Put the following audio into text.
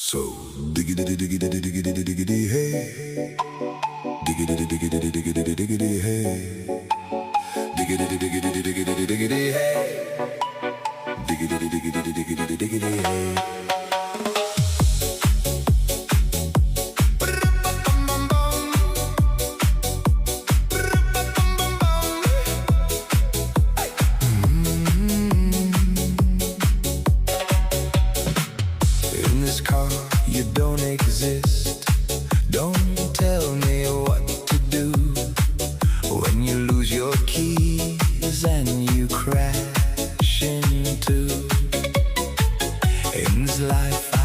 So diggity diggity diggity diggity hey, diggity diggity diggity diggity hey, diggity diggity diggity diggity hey, diggity diggity diggity diggity hey. In this car, you don't exist. Don't tell me what to do when you lose your keys and you crash into. In this life